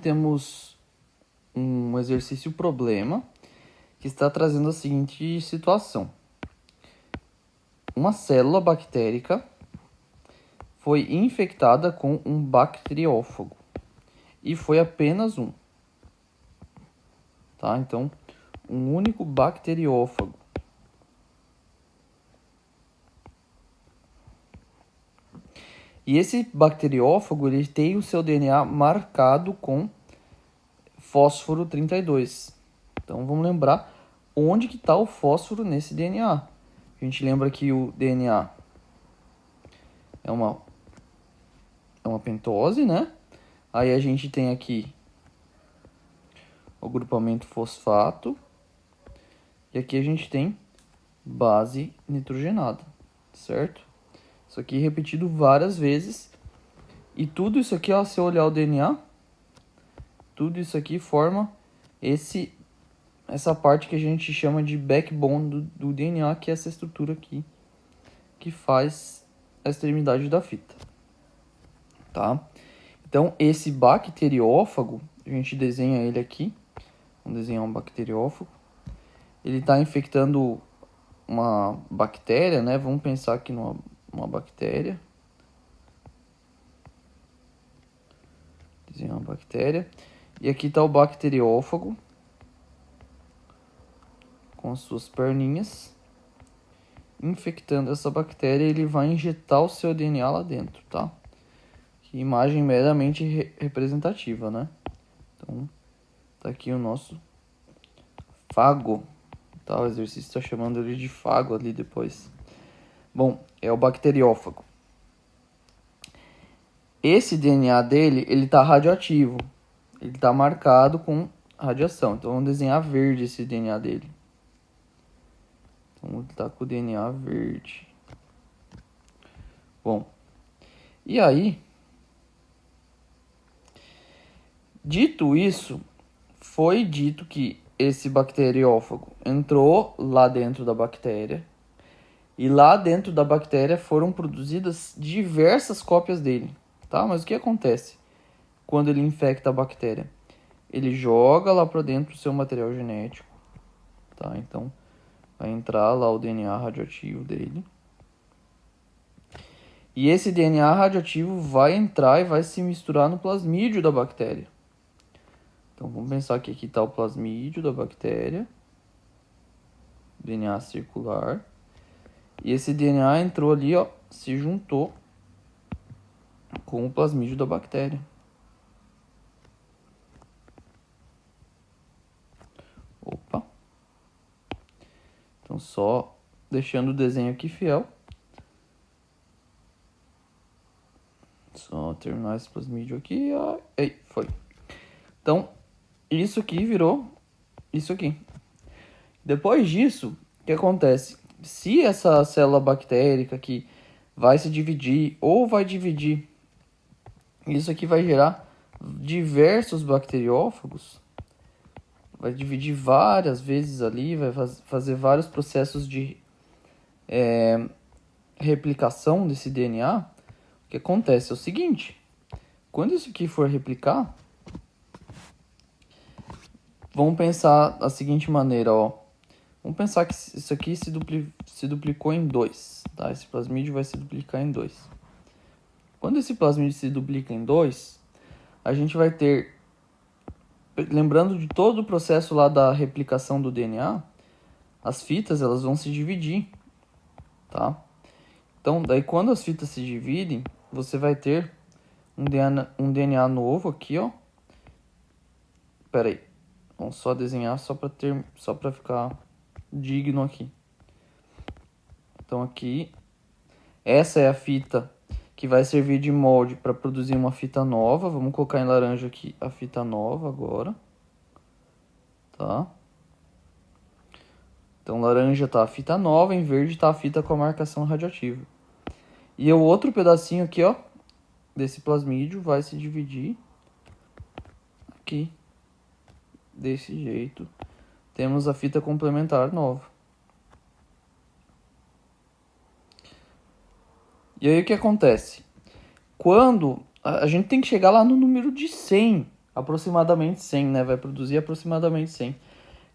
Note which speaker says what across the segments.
Speaker 1: Temos um exercício problema que está trazendo a seguinte situação. Uma célula bactérica foi infectada com um bacteriófago e foi apenas um. Tá? Então, um único bacteriófago. E esse bacteriófago ele tem o seu DNA marcado com fósforo 32. Então vamos lembrar onde que está o fósforo nesse DNA. A gente lembra que o DNA é uma pentose, né? Aí a gente tem aqui o grupamento fosfato. E aqui a gente tem base nitrogenada, certo? Isso aqui repetido várias vezes. E tudo isso aqui, ó, se eu olhar o DNA, tudo isso aqui forma essa parte que a gente chama de backbone do DNA, que é essa estrutura aqui, que faz a extremidade da fita. Tá? Então, esse bacteriófago, a gente desenha ele aqui. Vamos desenhar um bacteriófago. Ele está infectando uma bactéria, né? Vamos pensar aqui numa bactéria. Desenhar uma bactéria. E aqui está o bacteriófago com as suas perninhas. Infectando essa bactéria, ele vai injetar o seu DNA lá dentro, tá? Que imagem meramente representativa, né? Então, tá aqui o nosso fago. Tá? O exercício está chamando ele de fago ali depois. Bom, é o bacteriófago. Esse DNA dele, ele tá radioativo. Ele tá marcado com radiação. Então, vamos desenhar verde esse DNA dele. Então, ele tá com o DNA verde. Bom, e aí, dito isso, foi dito que esse bacteriófago entrou lá dentro da bactéria. E lá dentro da bactéria foram produzidas diversas cópias dele. Tá? Mas o que acontece quando ele infecta a bactéria? Ele joga lá para dentro o seu material genético. Tá? Então, vai entrar lá o DNA radioativo dele. E esse DNA radioativo vai entrar e vai se misturar no plasmídio da bactéria. Então, vamos pensar que aqui está o plasmídio da bactéria. DNA circular. E esse DNA entrou ali, ó, se juntou com o plasmídio da bactéria. Opa. Então, só deixando o desenho aqui fiel. Só terminar esse plasmídio aqui, ó. Ei, foi. Então, isso aqui virou isso aqui. Depois disso, o que acontece? Se essa célula bactérica aqui vai se dividir ou vai dividir, isso aqui vai gerar diversos bacteriófagos. Vai dividir várias vezes ali, vai fazer vários processos de replicação desse DNA. O que acontece é o seguinte: quando isso aqui for replicar, vamos pensar da seguinte maneira, ó. Vamos pensar que isso aqui se duplicou em 2, tá? Esse plasmídio vai se duplicar em 2. Quando esse plasmídio se duplica em 2, a gente vai ter, lembrando de todo o processo lá da replicação do DNA, as fitas elas vão se dividir, tá? Então, daí quando as fitas se dividem, você vai ter um DNA novo aqui, ó. Pera aí. Vamos só desenhar só para ficar digno aqui. Então aqui, essa é a fita que vai servir de molde para produzir uma fita nova. Vamos colocar em laranja aqui a fita nova agora. Tá? Então laranja tá a fita nova, em verde tá a fita com a marcação radioativa. E o outro pedacinho aqui, ó, desse plasmídio vai se dividir aqui. Desse jeito. Temos a fita complementar nova. E aí o que acontece? Quando a gente tem que chegar lá no número de 100 aproximadamente 100, né? Vai produzir aproximadamente 100.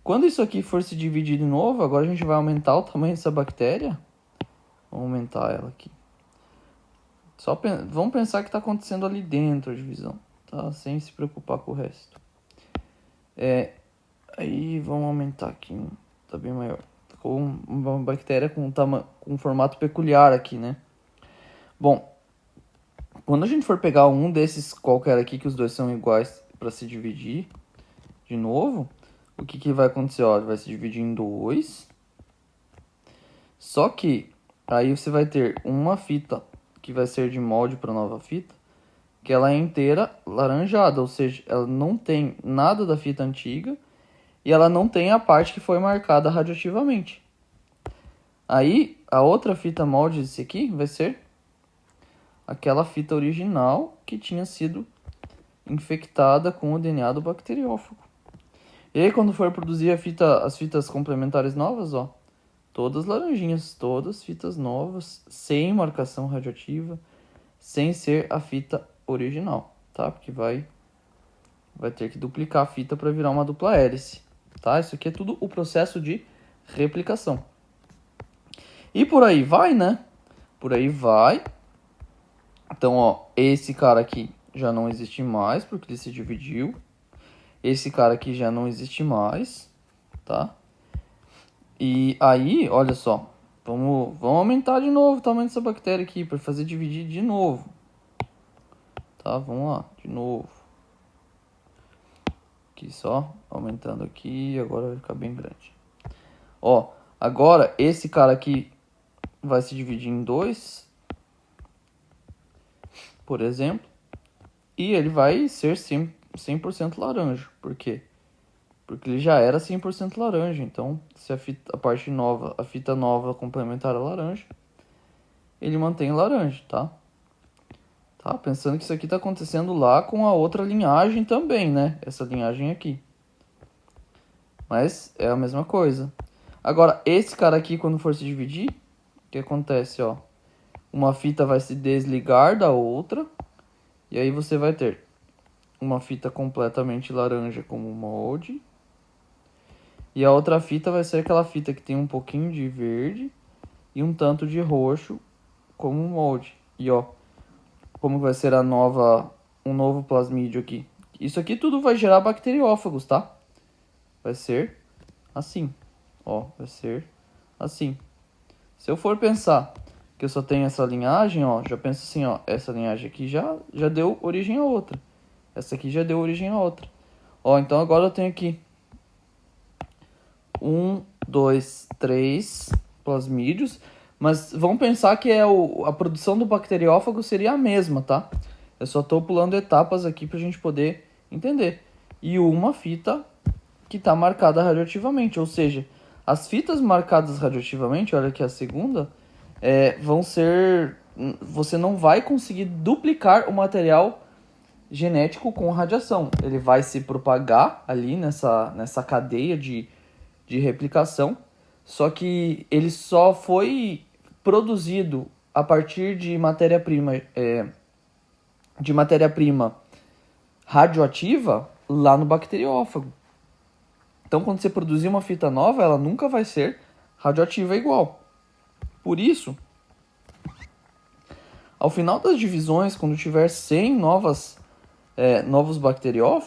Speaker 1: Quando isso aqui for se dividir de novo, agora a gente vai aumentar o tamanho dessa bactéria. Vamos aumentar ela aqui. Vamos pensar que está acontecendo ali dentro a divisão, tá? Sem se preocupar com o resto. Aí vamos aumentar aqui, tá bem maior. Ficou uma bactéria com um formato peculiar aqui, né? Bom, quando a gente for pegar um desses qualquer aqui, que os dois são iguais, para se dividir de novo, o que vai acontecer? Ó, ele vai se dividir em 2. Só que aí você vai ter uma fita que vai ser de molde para nova fita, que ela é inteira laranjada, ou seja, ela não tem nada da fita antiga e ela não tem a parte que foi marcada radioativamente. Aí a outra fita molde desse aqui vai ser aquela fita original que tinha sido infectada com o DNA do bacteriófago. E aí quando for produzir as fitas complementares novas, ó, todas laranjinhas, todas fitas novas, sem marcação radioativa, sem ser a fita original, tá? Porque vai ter que duplicar a fita para virar uma dupla hélice, tá? Isso aqui é tudo o processo de replicação. E por aí vai, né? Por aí vai. Então, ó, esse cara aqui já não existe mais porque ele se dividiu. Esse cara aqui já não existe mais, tá? E aí, olha só, vamos aumentar de novo o tamanho dessa bactéria aqui para fazer dividir de novo. Tá, vamos lá, de novo. Aqui só, aumentando aqui, agora vai ficar bem grande. Ó, agora esse cara aqui vai se dividir em 2, por exemplo, e ele vai ser 100% laranja. Por quê? Porque ele já era 100% laranja, então se a parte nova, a fita nova complementar a laranja, ele mantém laranja, tá? Tá? Pensando que isso aqui tá acontecendo lá com a outra linhagem também, né? Essa linhagem aqui. Mas é a mesma coisa. Agora, esse cara aqui, quando for se dividir, o que acontece, ó? Uma fita vai se desligar da outra, e aí você vai ter uma fita completamente laranja como molde, e a outra fita vai ser aquela fita que tem um pouquinho de verde e um tanto de roxo como molde. E ó, como vai ser um novo plasmídio aqui. Isso aqui tudo vai gerar bacteriófagos, tá? Vai ser assim. Ó, vai ser assim. Se eu for pensar que eu só tenho essa linhagem, ó, já penso assim, ó, essa linhagem aqui já deu origem a outra. Essa aqui já deu origem a outra. Ó, então agora eu tenho aqui 1, 2, 3 plasmídios, mas vamos pensar que a produção do bacteriófago seria a mesma, tá? Eu só estou pulando etapas aqui para a gente poder entender. E uma fita que está marcada radioativamente, ou seja, as fitas marcadas radioativamente, olha aqui a segunda, vão ser... Você não vai conseguir duplicar o material genético com radiação. Ele vai se propagar ali nessa cadeia de replicação, só que ele só foi produzido a partir de matéria-prima radioativa lá no bacteriófago. Então, quando você produzir uma fita nova, ela nunca vai ser radioativa igual. Por isso, ao final das divisões, quando tiver 100 novos bacteriófagos,